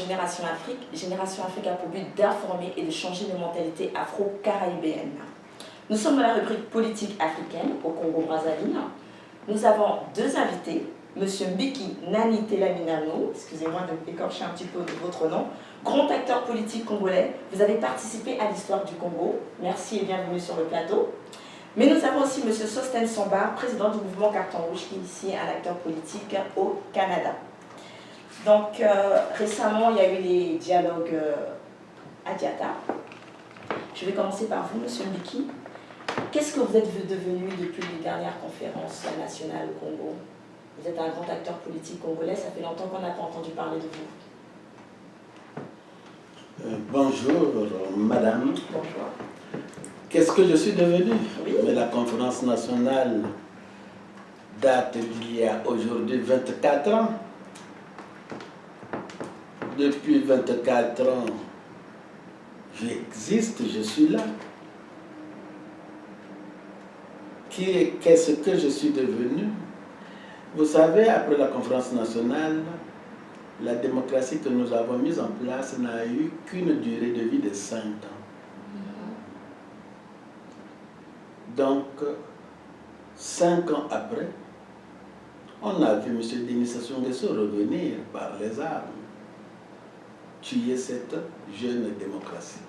Génération Afrique. Génération Afrique a pour but d'informer et de changer les mentalités afro-caribéennes. Nous sommes dans la rubrique politique africaine au Congo-Brazzaville. Nous avons deux invités, M. Mbiki Nani Telaminano, excusez-moi de m'écorcher un petit peu votre nom, grand acteur politique congolais. Vous avez participé à l'histoire du Congo. Merci et bienvenue sur le plateau. Mais nous avons aussi M. Sosten Samba, président du mouvement Carton Rouge, qui est ici un acteur politique au Canada. Donc récemment, il y a eu les dialogues à Diata. Je vais commencer par vous, M. Mbiki. Qu'est-ce que vous êtes devenu depuis les dernières conférences nationales au Congo? Vous êtes un grand acteur politique congolais, ça fait longtemps qu'on n'a pas entendu parler de vous. Bonjour, madame. Bonjour. Qu'est-ce que je suis devenu? Oui. Mais la conférence nationale date d'il y a aujourd'hui 24 ans. Depuis 24 ans, j'existe, je suis là. Qu'est-ce que je suis devenu? Vous savez, après la conférence nationale, la démocratie que nous avons mise en place n'a eu qu'une durée de vie de 5 ans. Donc, 5 ans après, on a vu M. Denis Sassou Nguesso revenir par les armes, tuer cette jeune démocratie.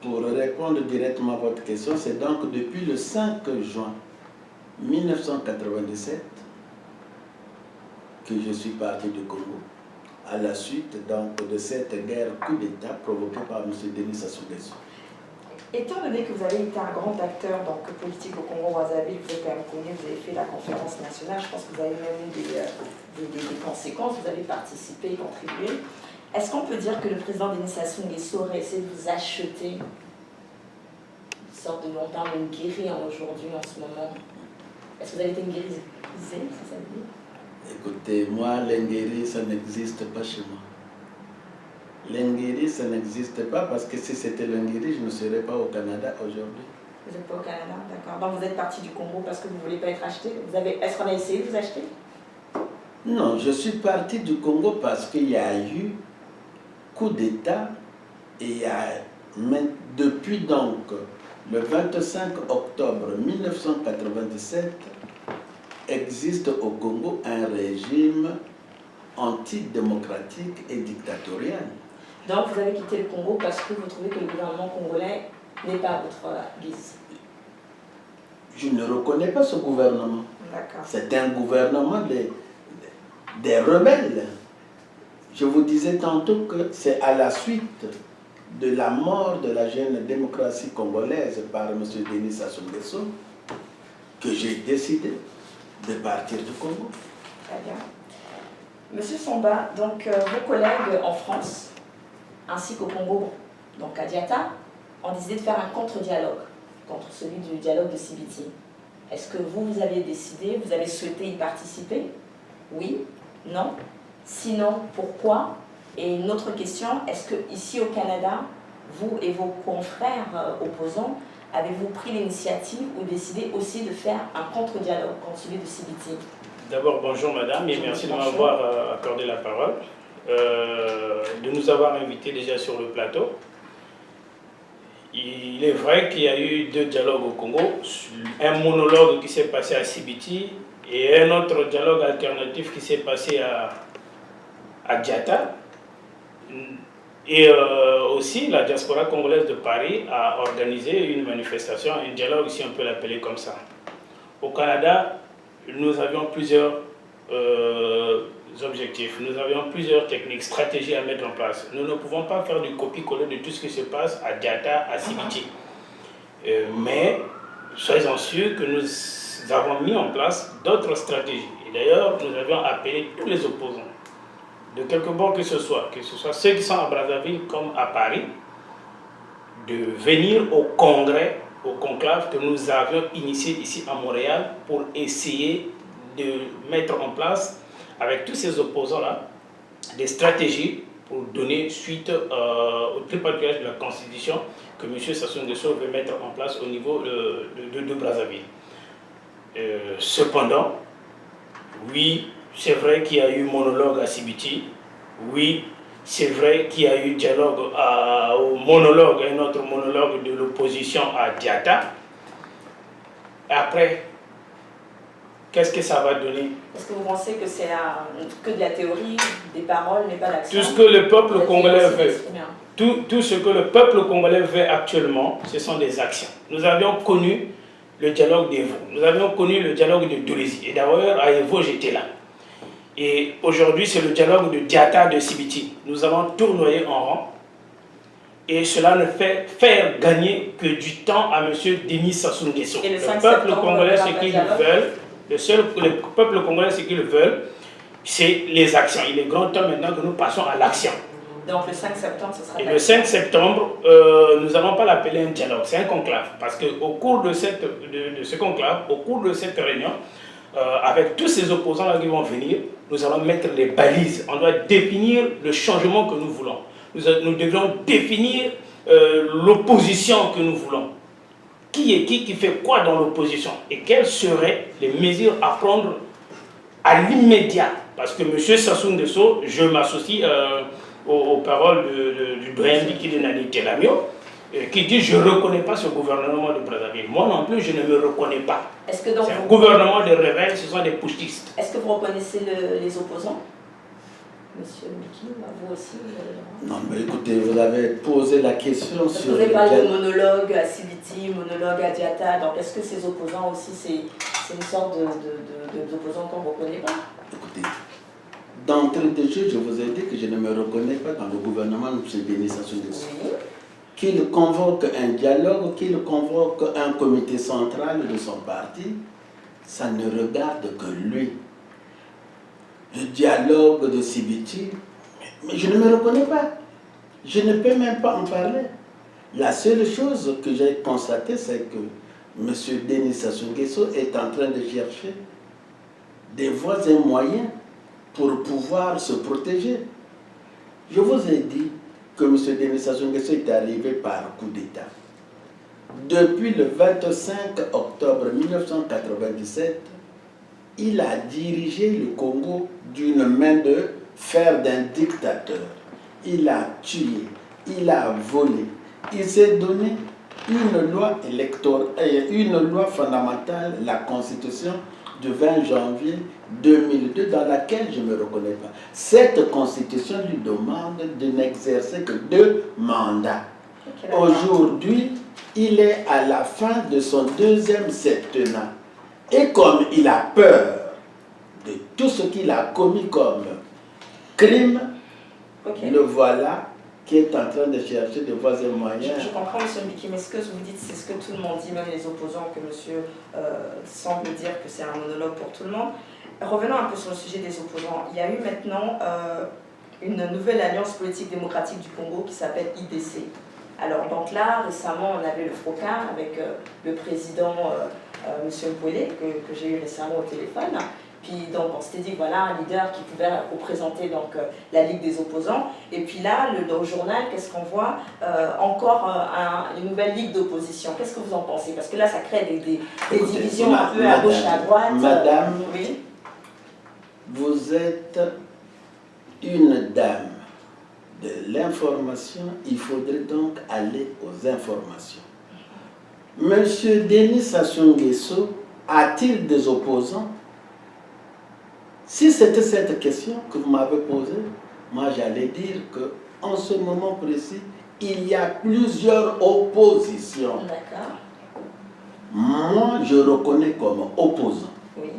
Pour répondre directement à votre question, c'est donc depuis le 5 juin 1997 que je suis parti du Congo, à la suite donc de cette guerre coup d'État provoquée par M. Denis Sassou Nguesso. Étant donné que vous avez été un grand acteur donc, politique au Congo-Brazzaville, vous êtes quand même connu, vous avez fait la conférence nationale, je pense que vous avez même eu des conséquences, vous avez participé, contribué. Est-ce qu'on peut dire que le président Denis Sassou Nguesso aurait essayé de vous acheter une sorte de longtemps, une guérille aujourd'hui, en ce moment? Est-ce que vous avez été une guérisée, ça veut dire? Écoutez, moi, l'Ingérie, ça n'existe pas chez moi. L'Ingérie, ça n'existe pas parce que si c'était l'Ingérie, je ne serais pas au Canada aujourd'hui. Vous n'êtes pas au Canada, d'accord. Donc vous êtes parti du Congo parce que vous ne voulez pas être acheté. Est-ce qu'on a essayé de vous acheter? Non, je suis parti du Congo parce qu'il y a eu coup d'État et il y a, depuis donc le 25 octobre 1997, existe au Congo un régime antidémocratique et dictatorial. Donc vous avez quitté le Congo parce que vous trouvez que le gouvernement congolais n'est pas à votre guise? Je ne reconnais pas ce gouvernement. D'accord. C'est un gouvernement des rebelles. Je vous disais tantôt que c'est à la suite de la mort de la jeune démocratie congolaise par M. Denis Sassou Nguesso que j'ai décidé de partir du Congo. Très bien. Monsieur Samba, donc vos collègues en France, ainsi qu'au Congo, donc à Diata, ont décidé de faire un contre-dialogue, contre celui du dialogue de Sibiti. Est-ce que vous avez décidé, vous avez souhaité y participer? Oui? Non? Sinon, pourquoi? Et une autre question, est-ce que ici au Canada, vous et vos confrères opposants, avez-vous pris l'initiative ou décidé aussi de faire un contre-dialogue contre celui de Sibiti? D'abord, bonjour madame et merci de m'avoir accordé la parole, de nous avoir invités déjà sur le plateau. Il est vrai qu'il y a eu 2 dialogues au Congo, un monologue qui s'est passé à Sibiti et un autre dialogue alternatif qui s'est passé à Diata. Et aussi, la diaspora congolaise de Paris a organisé une manifestation, un dialogue, si on peut l'appeler comme ça. Au Canada, nous avions plusieurs objectifs, nous avions plusieurs techniques, stratégies à mettre en place. Nous ne pouvons pas faire du copier-coller de tout ce qui se passe à Diata, à Sibiti. Mais soyez-en sûrs que nous avons mis en place d'autres stratégies. Et d'ailleurs, nous avions appelé tous les opposants, de quelque bord que ce soit ceux qui sont à Brazzaville comme à Paris, de venir au congrès, au conclave que nous avions initié ici à Montréal pour essayer de mettre en place, avec tous ces opposants-là, des stratégies pour donner suite au tripatouillage de la Constitution que M. Sassou Nguesso veut mettre en place au niveau de Brazzaville. Cependant, oui, c'est vrai qu'il y a eu monologue à Sibiti, oui, c'est vrai qu'il y a eu dialogue au monologue, un autre monologue de l'opposition à Diatta. Après, qu'est-ce que ça va donner? Est-ce que vous pensez que c'est que de la théorie, des paroles, mais pas l'action? Tout ce que le peuple congolais veut, tout ce que le peuple congolais veut actuellement, ce sont des actions. Nous avions connu le dialogue d'Evo, nous avions connu le dialogue de Dolisie. Et d'ailleurs, à Evo, j'étais là. Et aujourd'hui, c'est le dialogue de Diatta de Sibiti. Nous avons tournoyé en rang. Et cela ne fait faire gagner que du temps à M. Denis Sassou Nguesso. Le peuple congolais, ce qu'ils veulent, le peuple congolais, ce qu'ils veulent, c'est les actions. Il est grand temps maintenant que nous passons à l'action. Donc le 5 septembre, ce sera... Et le 5 septembre, nous n'allons pas l'appeler un dialogue, c'est un conclave. Parce qu'au cours de ce conclave, au cours de cette réunion, avec tous ces opposants-là qui vont venir, nous allons mettre les balises. On doit définir le changement que nous voulons. Nous devons définir l'opposition que nous voulons. Qui est qui fait quoi dans l'opposition? Et quelles seraient les mesures à prendre à l'immédiat? Parce que M. Sassou Nguesso, je m'associe aux paroles du doyen Likide Nani Telamio, qui dit « Je ne reconnais pas ce gouvernement de Brazzaville ». Moi non plus, je ne me reconnais pas. C'est un gouvernement de rebelles, ce sont des putschistes. Est-ce que vous reconnaissez les opposants? Monsieur Miki, vous aussi, vous avez le droit. Non, mais écoutez, vous avez posé la question sur... Vous avez parlé de monologue à Sibiti, monologue à Diatta, donc est-ce que ces opposants aussi, c'est une sorte d'opposants qu'on ne reconnaît pas? Écoutez, d'entrée de jeu, je vous ai dit que je ne me reconnais pas dans le gouvernement de M. Denis Sassou Nguesso. Oui. Qu'il convoque un dialogue, qu'il convoque un comité central de son parti, ça ne regarde que lui. Le dialogue de Sibiti, mais je ne me reconnais pas. Je ne peux même pas en parler. La seule chose que j'ai constatée, c'est que M. Denis Sassou Nguesso est en train de chercher des voies et moyens pour pouvoir se protéger. Je vous ai dit que M. Denis Sassou Nguesso est arrivé par coup d'État. Depuis le 25 octobre 1997, il a dirigé le Congo d'une main de fer d'un dictateur. Il a tué, il a volé. Il s'est donné une loi électorale, une loi fondamentale, la Constitution du 20 janvier 2002, dans laquelle je ne me reconnais pas. Cette Constitution lui demande de n'exercer que 2 mandats. Aujourd'hui, il est à la fin de son 2e septennat. Et comme il a peur de tout ce qu'il a commis comme crime, le voilà qui est en train de chercher des voies et moyens. Je comprends, M. Mbiki, mais ce que vous dites, c'est ce que tout le monde dit, même les opposants, que monsieur semble dire que c'est un monologue pour tout le monde. Revenons un peu sur le sujet des opposants. Il y a eu maintenant une nouvelle alliance politique démocratique du Congo qui s'appelle IDC. Alors, donc là, récemment, on avait le FROCA avec le président M. Mpouélé, que j'ai eu récemment au téléphone. Puis donc on s'était dit voilà un leader qui pouvait représenter donc la Ligue des opposants. Et puis là, dans le journal, qu'est-ce qu'on voit? Encore une nouvelle Ligue d'opposition. Qu'est-ce que vous en pensez? Parce que là, ça crée des divisions un peu à gauche et à droite. Madame, oui. Vous êtes une dame de l'information, il faudrait donc aller aux informations. Monsieur Denis Sassou Nguesso a-t-il des opposants? Si c'était cette question que vous m'avez posée, moi j'allais dire qu'en ce moment précis, il y a plusieurs oppositions. D'accord. Moi, je reconnais comme opposant. Oui.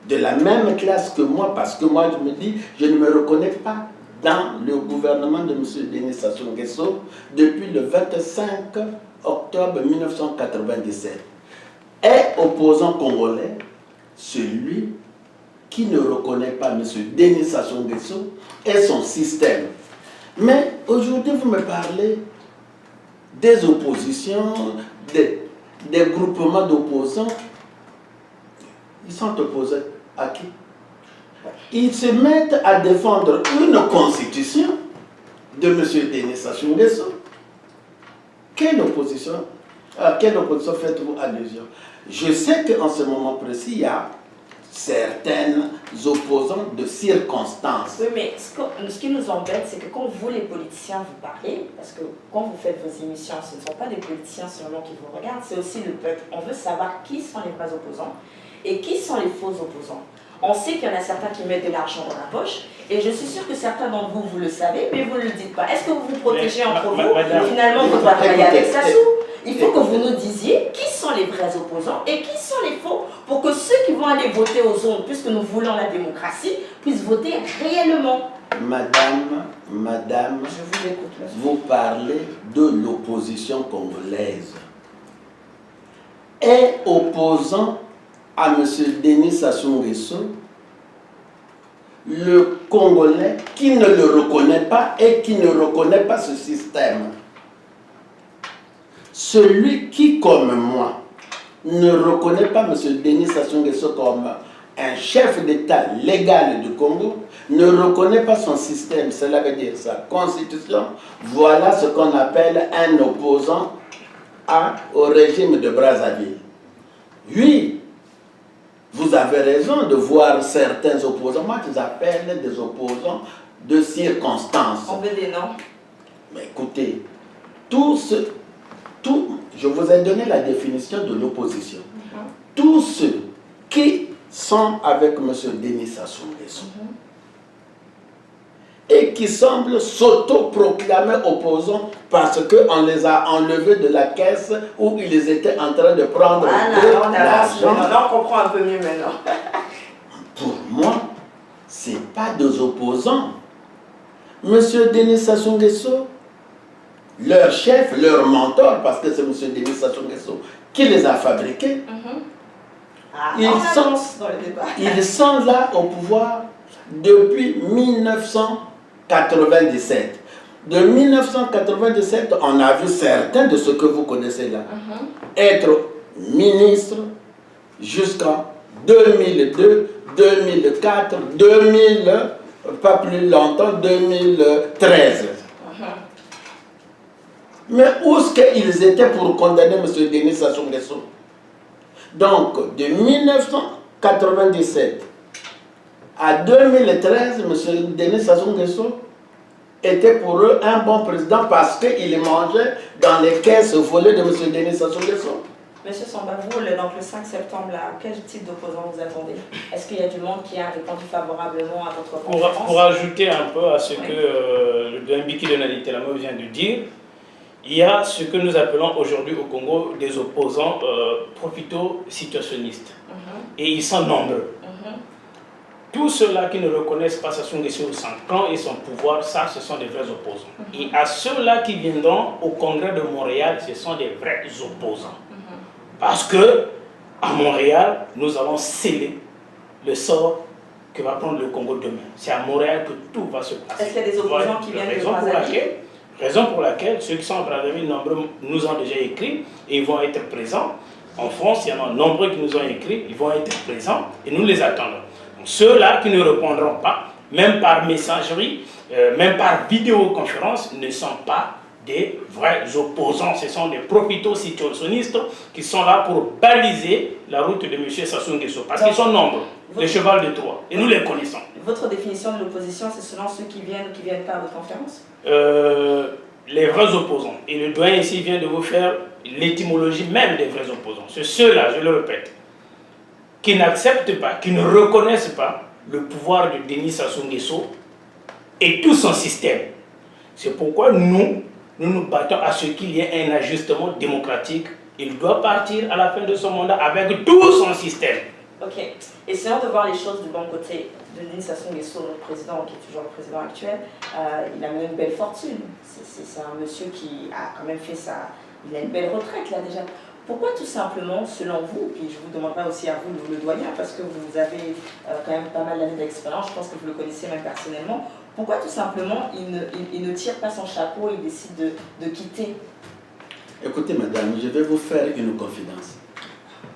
De la même classe que moi, parce que moi je me dis, je ne me reconnais pas dans le gouvernement de M. Denis Sassou Nguesso depuis le 25 octobre 1997. Est opposant congolais celui qui ne reconnaît pas M. Denis Sassou Nguesso et son système. Mais aujourd'hui, vous me parlez des oppositions, des groupements d'opposants. Ils sont opposés à qui? Ils se mettent à défendre une constitution de M. Denis Sassou Nguesso. Quelle opposition? À quelle opposition faites-vous allusion? Je sais qu'en ce moment précis, il y a certains opposants de circonstances. Oui, mais ce qui nous embête, c'est que quand vous, les politiciens, vous parlez, parce que quand vous faites vos émissions, ce ne sont pas des politiciens seulement qui vous regardent, c'est aussi le peuple. On veut savoir qui sont les vrais opposants et qui sont les faux opposants. On sait qu'il y en a certains qui mettent de l'argent dans la poche, et je suis sûre que certains d'entre vous, vous le savez, mais vous ne le dites pas. Est-ce que vous vous protégez entre vous et finalement vous travaillez avec Sassou? Il faut que vous nous disiez qui sont les vrais opposants et qui sont les faux, pour que ceux qui vont aller voter aux zones, puisque nous voulons la démocratie, puissent voter réellement. Madame, je vous écoute, vous parlez de l'opposition congolaise. Est opposant à M. Denis Sassou Nguesso le Congolais qui ne le reconnaît pas et qui ne reconnaît pas ce système. Celui qui, comme moi, ne reconnaît pas M. Denis Sassou Nguesso comme un chef d'État légal du Congo, ne reconnaît pas son système, cela veut dire sa constitution, voilà ce qu'on appelle un opposant au régime de Brazzaville. Oui, vous avez raison de voir certains opposants, moi je les appelle des opposants de circonstances. On veut des noms. Mais écoutez, je vous ai donné la définition de l'opposition. Tous ceux qui sont avec M. Denis Sassou Nguesso et qui semblent s'auto-proclamer opposants parce qu'on les a enlevés de la caisse où ils étaient en train de prendre de l'argent. On comprend un peu mieux maintenant. Pour moi, ce n'est pas des opposants. M. Denis Sassou Nguesso, leur chef, leur mentor, parce que c'est M. Denis Sassou Nguesso qui les a fabriqués, ils sont là au pouvoir depuis 1997. De 1997, on a vu certains de ce que vous connaissez là être ministre jusqu'en 2002, 2004, 2000, pas plus longtemps, 2013. Mais où est-ce qu'ils étaient pour condamner M. Denis Sassou Nguesso? Donc, de 1997 à 2013, M. Denis Sassou Nguesso était pour eux un bon président parce qu'il mangeait dans les caisses volées de M. Denis Sassou Nguesso. Monsieur Samba, vous, donc le 5 septembre, là, quel type d'opposants vous attendez? Est-ce qu'il y a du monde qui a répondu favorablement à votre conférence? Pour ajouter un peu à ce que le Mbiki de Nali Telamo vient de dire, il y a ce que nous appelons aujourd'hui au Congo des opposants profito-situationnistes. Et ils sont nombreux. Tous ceux-là qui ne reconnaissent pas Sassou Nguesso, son camp et son pouvoir, ça, ce sont des vrais opposants. Et à ceux-là qui viendront au Congrès de Montréal, ce sont des vrais opposants. Parce que à Montréal, nous allons sceller le sort que va prendre le Congo demain. C'est à Montréal que tout va se passer. Est-ce qu'il y a des opposants qui viennent de Brazzaville? Raison pour laquelle ceux qui sont à Brazzaville, nombreux nous ont déjà écrit et ils vont être présents. En France, il y en a nombreux qui nous ont écrit, ils vont être présents et nous les attendons. Ceux-là qui ne répondront pas, même par messagerie, même par vidéoconférence, ne sont pas des vrais opposants. Ce sont des profito-situationnistes qui sont là pour baliser la route de M. Sassou Nguesso. Parce qu'ils sont nombreux, les chevals de Troie, et nous les connaissons. Votre définition de l'opposition, c'est selon ceux qui viennent ou qui ne viennent pas à votre conférence? Les vrais opposants. Et le doyen ici vient de vous faire l'étymologie même des vrais opposants. C'est ceux-là, je le répète, qui n'acceptent pas, qui ne reconnaissent pas le pouvoir de Denis Sassou Nguesso et tout son système. C'est pourquoi nous nous battons à ce qu'il y ait un ajustement démocratique. Il doit partir à la fin de son mandat avec tout son système. Ok. Essayons de voir les choses du bon côté. Denis Sassou Nguesso, notre président, qui est toujours le président actuel, il a mené une belle fortune. C'est un monsieur qui a quand même fait ça. Il a une belle retraite là déjà. Pourquoi tout simplement, selon vous, puis je vous demanderai aussi à vous, le doyen, parce que vous avez quand même pas mal d'années d'expérience, je pense que vous le connaissez même personnellement, pourquoi tout simplement il ne tire pas son chapeau et il décide de quitter? Écoutez madame, je vais vous faire une confidence.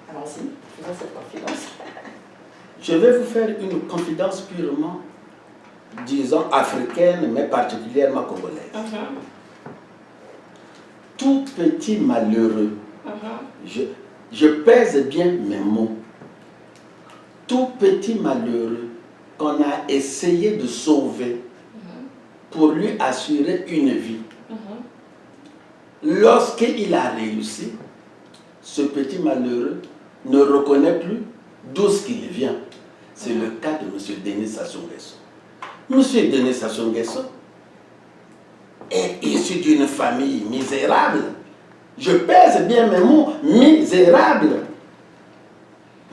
Allons-y, faisons cette confidence. Je vais vous faire une confidence purement, disons, africaine, mais particulièrement congolaise. Tout petit malheureux, je pèse bien mes mots. tout petit malheureux qu'on a essayé de sauver pour lui assurer une vie, lorsqu'il a réussi, ce petit malheureux ne reconnaît plus d'où il vient. C'est le cas de M. Denis Sassou Nguesso. M. Denis Sassou Nguesso est issu d'une famille misérable. Je pèse bien mes mots, misérable.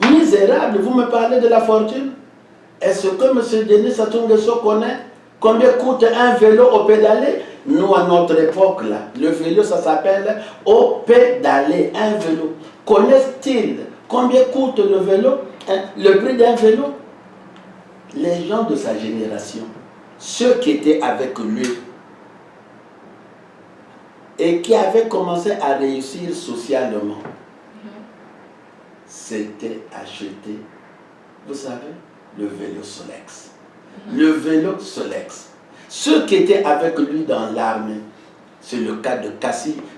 Misérable, vous me parlez de la fortune? Est-ce que M. Denis Sassou Nguesso connaît combien coûte un vélo au pédalé? Nous, à notre époque, là, le vélo, ça s'appelle au pédalé, un vélo. Connaissent-ils combien coûte le vélo, le prix d'un vélo? Les gens de sa génération, ceux qui étaient avec lui et qui avaient commencé à réussir socialement, c'était acheter, vous savez, le vélo Solex. Le vélo Solex. Ceux qui étaient avec lui dans l'armée, c'est le cas de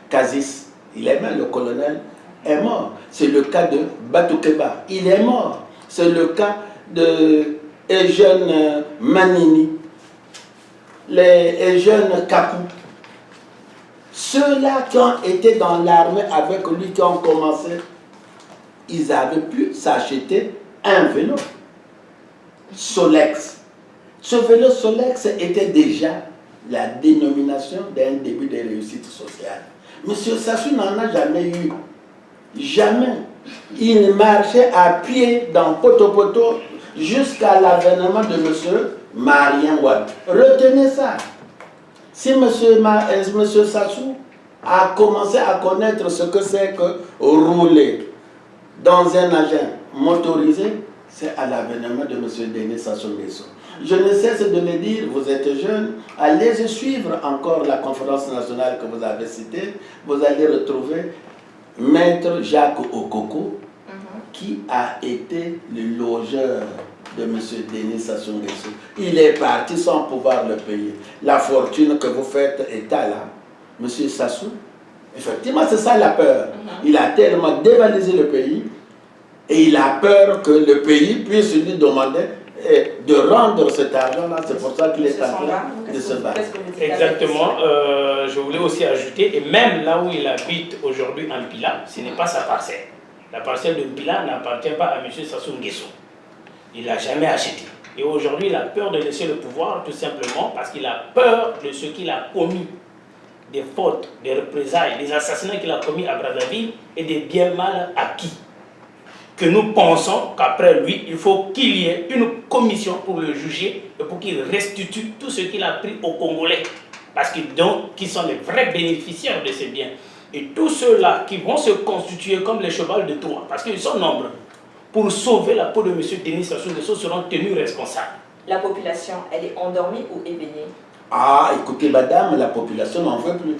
Kazis, il est mort, le colonel est mort. C'est le cas de Batoukeba, il est mort. C'est le cas de Eugène Manini, les jeunes Kakou. Ceux-là qui ont été dans l'armée avec lui, qui ont commencé, ils avaient pu s'acheter un vélo Solex. Ce vélo Solex était déjà la dénomination d'un début de réussite sociale. Monsieur Sassou n'en a jamais eu. Jamais. Il marchait à pied dans Poto jusqu'à l'avènement de monsieur Marien Wade. Retenez ça. Si monsieur Sassou a commencé à connaître ce que c'est que rouler dans un agent motorisé, c'est à l'avènement de monsieur Denis Sassou Nguesso. Je ne cesse de le dire, vous êtes jeunes, allez suivre encore la conférence nationale que vous avez citée, vous allez retrouver Maître Jacques Okoko, qui a été le logeur de M. Denis Sassou Nguesso. Il est parti sans pouvoir le payer. La fortune que vous faites est là. M. Sassou, effectivement, c'est ça la peur. Il a tellement dévalisé le pays et il a peur que le pays puisse lui demander de rendre cet argent-là. C'est pour ça qu'il est en train de se battre. Exactement. Je voulais aussi ajouter, et même là où il habite aujourd'hui en Mpila, ce n'est pas sa parcelle. La parcelle de Mpila n'appartient pas à M. Sassou Nguesso. Il ne l'a jamais acheté. Et aujourd'hui, il a peur de laisser le pouvoir, tout simplement parce qu'il a peur de ce qu'il a commis, des fautes, des représailles, des assassinats qu'il a commis à Brazzaville et des biens mal acquis. Que nous pensons qu'après lui, il faut qu'il y ait une commission pour le juger et pour qu'il restitue tout ce qu'il a pris aux Congolais. Parce qu'ils sont les vrais bénéficiaires de ces biens. Et tous ceux-là qui vont se constituer comme les chevals de Troie, parce qu'ils sont nombreux, pour sauver la peau de M. Denis Sassou Nguesso seront tenus responsables. La population, elle est endormie ou éveillée? Ah, écoutez, madame, la population n'en veut plus.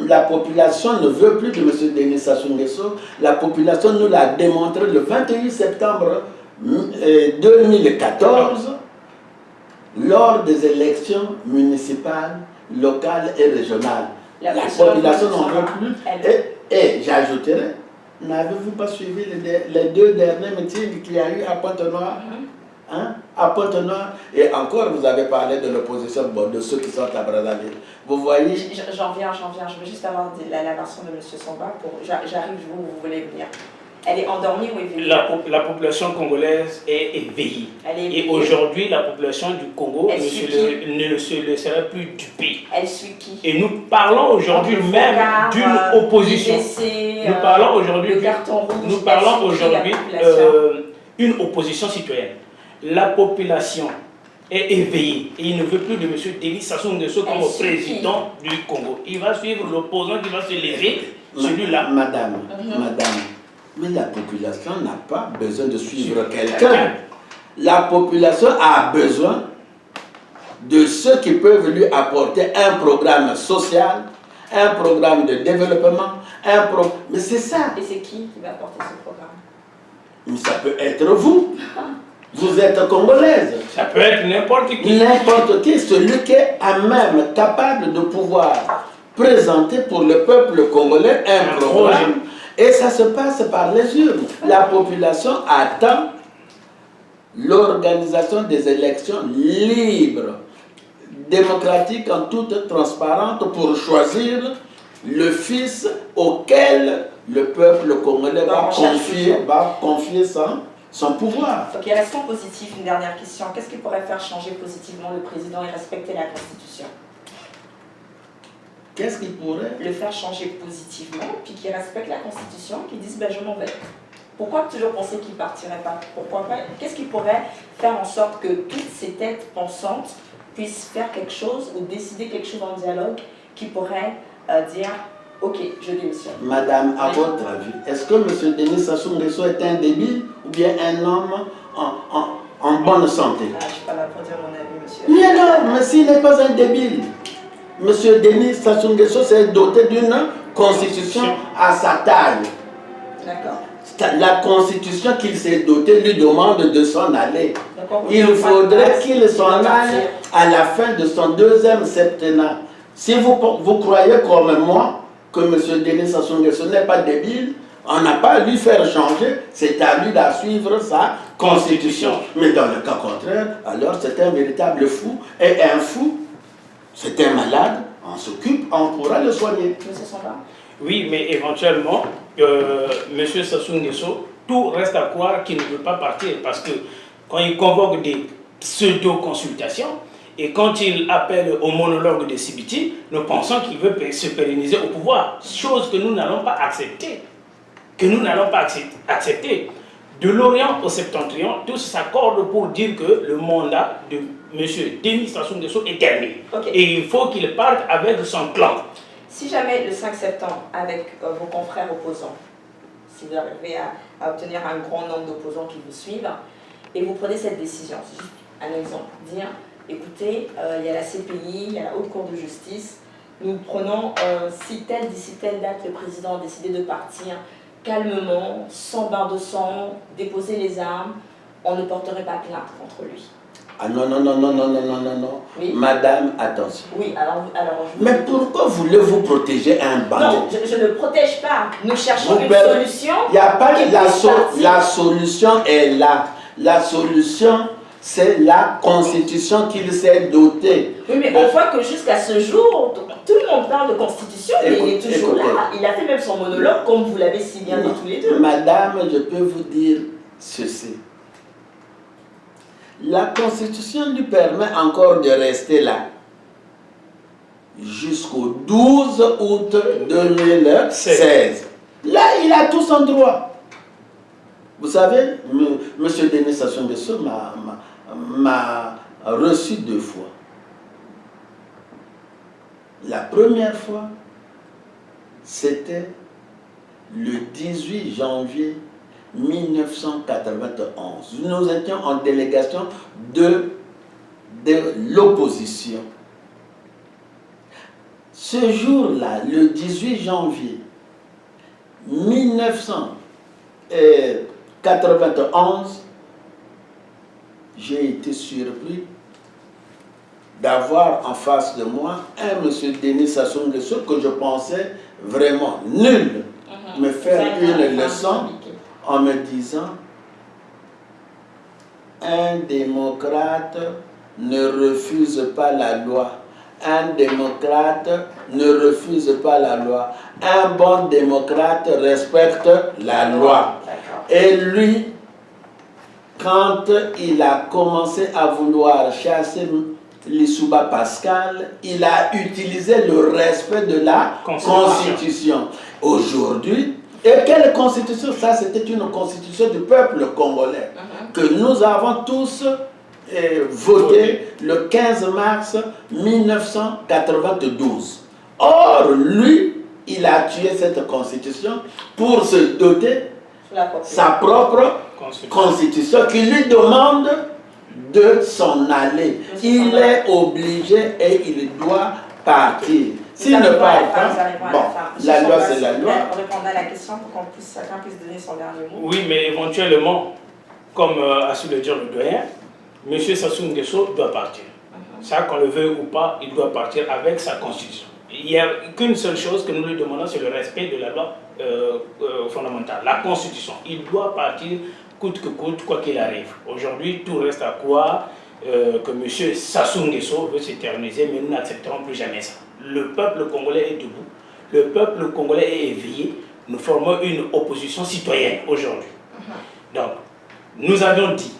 La population ne veut plus de M. Denis Sassou Nguesso. La population nous l'a démontré le 28 septembre 2014 lors des élections municipales, locales et régionales. La population n'en veut plus. Et j'ajouterai, n'avez-vous pas suivi les deux derniers meetings qu'il y a eu à Pointe-Noire? À Pointe-Noire, et encore vous avez parlé de l'opposition, de ceux qui sont à Brazzaville. Vous voyez. J'en viens, je veux juste avoir la version de M. Somba. J'arrive, vous voulez venir. Elle est endormie ou éveillée? La population congolaise est éveillée. Et aujourd'hui, la population du Congo ne se laissera plus duper. Elle suit qui? Et nous parlons aujourd'hui même d'une opposition. Nous parlons aujourd'hui d'une opposition citoyenne. La population est éveillée et il ne veut plus de M. Denis Sassou Nguesso comme président du Congo. Il va suivre l'opposant qui va se lever, celui-là. Madame, mais la population n'a pas besoin de suivre quelqu'un. La population a besoin de ceux qui peuvent lui apporter un programme social, un programme de développement, mais c'est ça. Et c'est qui va apporter ce programme? Mais ça peut être vous. Vous êtes congolaise. Ça peut être n'importe qui. N'importe qui, celui qui est à même capable de pouvoir présenter pour le peuple congolais un programme. Et ça se passe par les urnes. La population attend l'organisation des élections libres, démocratiques en toute transparence pour choisir le fils auquel le peuple congolais va confier son pouvoir. Ok, restons positifs. Une dernière question. Qu'est-ce qui pourrait faire changer positivement le président et respecter la Constitution? Qu'est-ce qui pourrait le faire changer positivement, puis qu'il respecte la Constitution, qu'il dise ben, je m'en vais. Pourquoi toujours penser qu'il ne partirait pas? Pourquoi pas? Qu'est-ce qui pourrait faire en sorte que toutes ces têtes pensantes puissent faire quelque chose ou décider quelque chose en dialogue qui pourrait dire ok, je démissionne? Madame, à votre avis, est-ce que M. Denis Sassou Nguesso est un débile ou bien un homme en bonne santé? Je ne suis pas là pour dire mon avis, monsieur. Mais non, mais s'il n'est pas un débile. M. Denis Sassou Nguesso s'est doté d'une constitution à sa taille. D'accord. La constitution qu'il s'est doté lui demande de s'en aller. Il faudrait qu'il s'en aille à la fin de son deuxième septennat. Si vous croyez comme moi que M. Denis Sassou Nguesso n'est pas débile, on n'a pas à lui faire changer, c'est à lui de suivre sa constitution. Mais dans le cas contraire, alors c'est un véritable fou. Et un fou, c'est un malade, on s'occupe, on pourra le soigner. Monsieur Samba? Oui, mais éventuellement, M. Sassou Nguesso, tout reste à croire qu'il ne veut pas partir parce que quand il convoque des pseudo-consultations et quand il appelle au monologue de Sibiti, nous pensons qu'il veut se pérenniser au pouvoir, chose que nous n'allons pas accepter. accepter. De l'Orient au Septentrion, tous s'accordent pour dire que le mandat de M. Denis Sassou Nguesso est terminé. Okay. Et il faut qu'il parte avec son clan. Si jamais le 5 septembre, avec vos confrères opposants, si vous arrivez à obtenir un grand nombre d'opposants qui vous suivent, et vous prenez cette décision, c'est juste un exemple, dire, écoutez, il y a la CPI, il y a la Haute Cour de justice, nous prenons, d'ici telle date, le président a décidé de partir calmement, sans bain de sang, déposer les armes, on ne porterait pas plainte contre lui. Ah non, non, non, non, non, non, non, non, non. Oui. Madame, attention. Oui, alors mais pourquoi voulez-vous protéger un bandit? Non, je ne protège pas. Nous cherchons une solution. Il n'y a pas la solution est là. La solution, c'est la constitution qu'il s'est dotée. Oui, mais on voit que jusqu'à ce jour, tout le monde parle de constitution, mais il est toujours là. Il a fait même son monologue, comme vous l'avez si bien dit tous les deux. Madame, je peux vous dire ceci. La Constitution lui permet encore de rester là jusqu'au 12 août 2016. Là, il a tout son droit. Vous savez, M. Denis Sassou Nguesso m'a reçu 2 fois. La première fois, c'était le 18 janvier 1991. Nous étions en délégation de l'opposition. Ce jour-là, le 18 janvier 1991, j'ai été surpris d'avoir en face de moi un M. Denis Sassou Nguesso que je pensais vraiment nul, me faire une leçon en me disant: un démocrate ne refuse pas la loi. Un démocrate ne refuse pas la loi. Un bon démocrate respecte la loi. Et lui, quand il a commencé à vouloir chasser Lissouba Pascal, il a utilisé le respect de la Constitution. Aujourd'hui, et quelle constitution? Ça, c'était une constitution du peuple congolais que nous avons tous voté le 15 mars 1992. Or, lui, il a tué cette constitution pour se doter sa propre constitution qui lui demande de s'en aller. Il est obligé et il doit partir. S'il ne part pas, bon, la loi c'est la loi. Répondre à la question pour qu'on puisse, chacun puisse donner son dernier mot. Oui, mais éventuellement, comme a su le dire le doyen, M. Sassou Nguesso doit partir. Ça, qu'on le veuille ou pas, il doit partir avec sa constitution. Il n'y a qu'une seule chose que nous lui demandons, c'est le respect de la loi fondamentale, la constitution. Il doit partir coûte que coûte, quoi qu'il arrive. Aujourd'hui, tout reste à croire que M. Sassou Nguesso veut s'éterniser, mais nous n'accepterons plus jamais ça. Le peuple congolais est debout, le peuple congolais est éveillé, nous formons une opposition citoyenne aujourd'hui. Donc, nous avions dit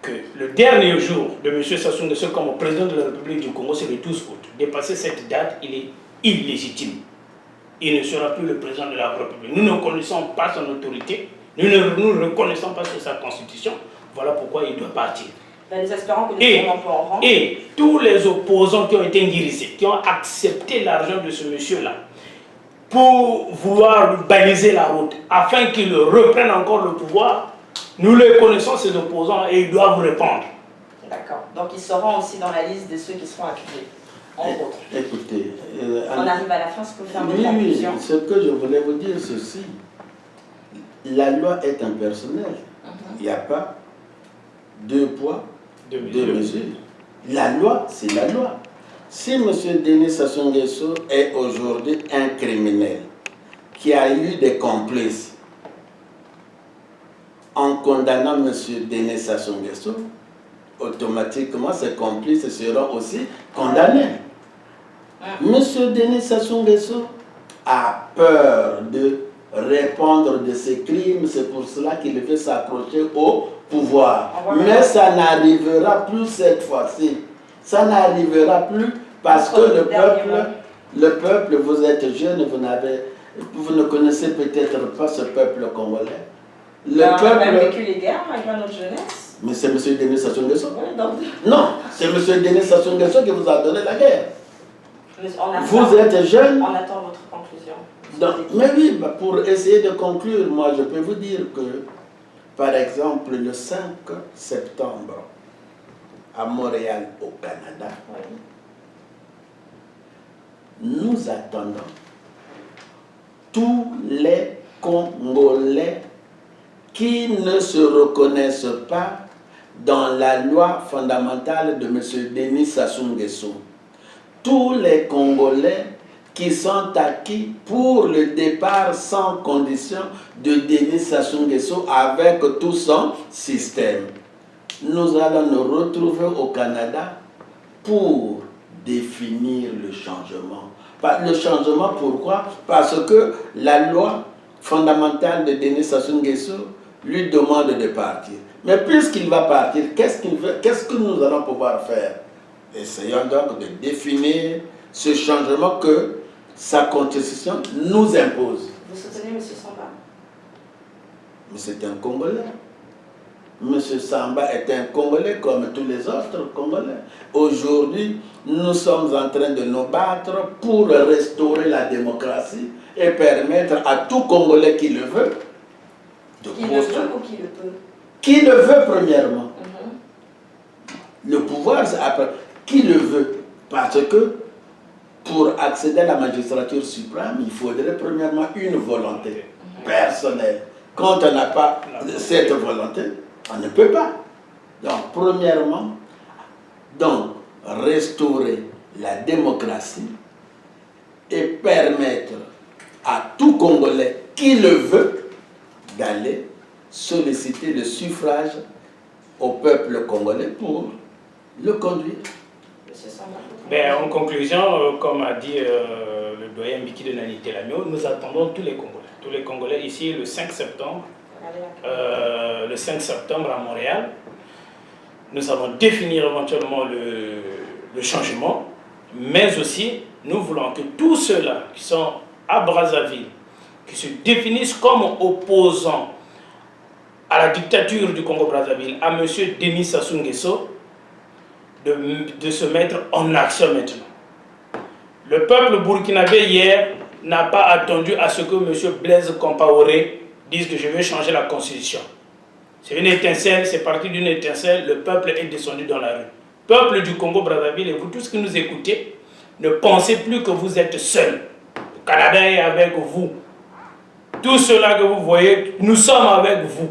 que le dernier jour de M. Sassou Nguesso comme président de la République du Congo, c'est le 12 août. Dépasser cette date, il est illégitime. Il ne sera plus le président de la République. Nous ne connaissons pas son autorité, nous ne nous reconnaissons pas sur sa constitution. Voilà pourquoi il doit partir. Ben, nous espérons que nous serons un peu en rang. Et tous les opposants qui ont été guérissés, qui ont accepté l'argent de ce monsieur-là, pour vouloir lui baliser la route, afin qu'il reprenne encore le pouvoir, nous les connaissons, ces opposants, et ils doivent répondre. D'accord. Donc ils seront aussi dans la liste de ceux qui seront accusés, entre autres. Écoutez, on arrive à la fin, ce que vous faire votre oui, conclusion. ce que je voulais vous dire, ceci. La loi est impersonnelle. Il n'y a pas deux poids, deux mesures. La loi, c'est la loi. Si M. Denis Sassou Nguesso est aujourd'hui un criminel qui a eu des complices en condamnant M. Denis Sassou Nguesso, automatiquement ses complices seront aussi condamnés. M. Denis Sassou Nguesso a peur de répondre de ses crimes, c'est pour cela qu'il veut s'accrocher au pouvoir. Mais ça n'arrivera plus cette fois-ci. Ça n'arrivera plus parce que le peuple, vous êtes jeune, vous ne connaissez peut-être pas ce peuple congolais. Le peuple a même vécu les guerres malgré notre jeunesse. Mais c'est M. Denis Sassou Nguesso. Non, c'est M. Denis Sassou Nguesso qui vous a donné la guerre. Vous êtes jeune. On attend votre conclusion. Donc, mais oui, pour essayer de conclure, moi je peux vous dire que, par exemple, le 5 septembre, à Montréal, au Canada, nous attendons tous les Congolais qui ne se reconnaissent pas dans la loi fondamentale de M. Denis Sassou Nguesso. Tous les Congolais qui sont acquis pour le départ sans condition de Denis Sassou Nguesso avec tout son système. Nous allons nous retrouver au Canada pour définir le changement. Le changement, pourquoi? Parce que la loi fondamentale de Denis Sassou Nguesso lui demande de partir. Mais puisqu'il va partir, qu'est-ce qu'il veut? Qu'est-ce que nous allons pouvoir faire? Essayons donc de définir ce changement que sa constitution nous impose. Vous soutenez M. Samba? Mais c'est un Congolais. M. Samba est un Congolais comme tous les autres Congolais. Aujourd'hui, nous sommes en train de nous battre pour restaurer la démocratie et permettre à tout Congolais qui le veut de qui le veut ou qui le peut? Qui le veut premièrement. Le pouvoir, c'est après. Qui le veut? Parce que pour accéder à la magistrature suprême, il faudrait premièrement une volonté personnelle. Quand on n'a pas cette volonté, on ne peut pas. Donc, premièrement, restaurer la démocratie et permettre à tout Congolais qui le veut d'aller solliciter le suffrage au peuple congolais pour le conduire. Ben, en conclusion, comme a dit le doyen Mbiki de Nani Telamio, nous attendons tous les Congolais. Tous les Congolais ici le 5 septembre. Le 5 septembre à Montréal. Nous allons définir éventuellement le changement, mais aussi nous voulons que tous ceux-là qui sont à Brazzaville, qui se définissent comme opposants à la dictature du Congo-Brazzaville, à M. Denis Sassou Nguesso, de se mettre en action maintenant. Le peuple burkinabé hier n'a pas attendu à ce que M. Blaise Compaoré dise que je veux changer la constitution. C'est une étincelle, c'est parti d'une étincelle, le peuple est descendu dans la rue. Peuple du Congo-Brazzaville, et vous tous qui nous écoutez, ne pensez plus que vous êtes seuls. Le Canada est avec vous. Tout cela que vous voyez, nous sommes avec vous.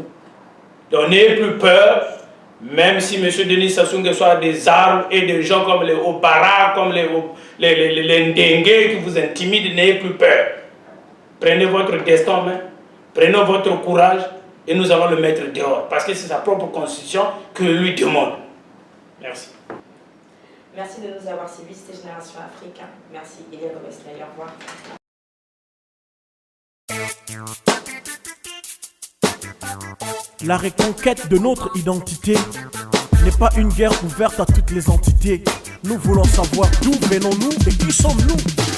Donc n'ayez plus peur. Même si M. Denis Sassou Nguesso a des armes et des gens comme les Obara, comme les Ndengue qui vous intimident, n'ayez plus peur. Prenez votre destin en main, prenez votre courage et nous allons le mettre dehors, parce que c'est sa propre constitution que lui demande. Merci. Merci de nous avoir suivis, c'était Génération Afrique. Merci, Eliane Wesley, au revoir. La reconquête de notre identité n'est pas une guerre ouverte à toutes les entités. Nous voulons savoir d'où venons-nous et qui sommes-nous.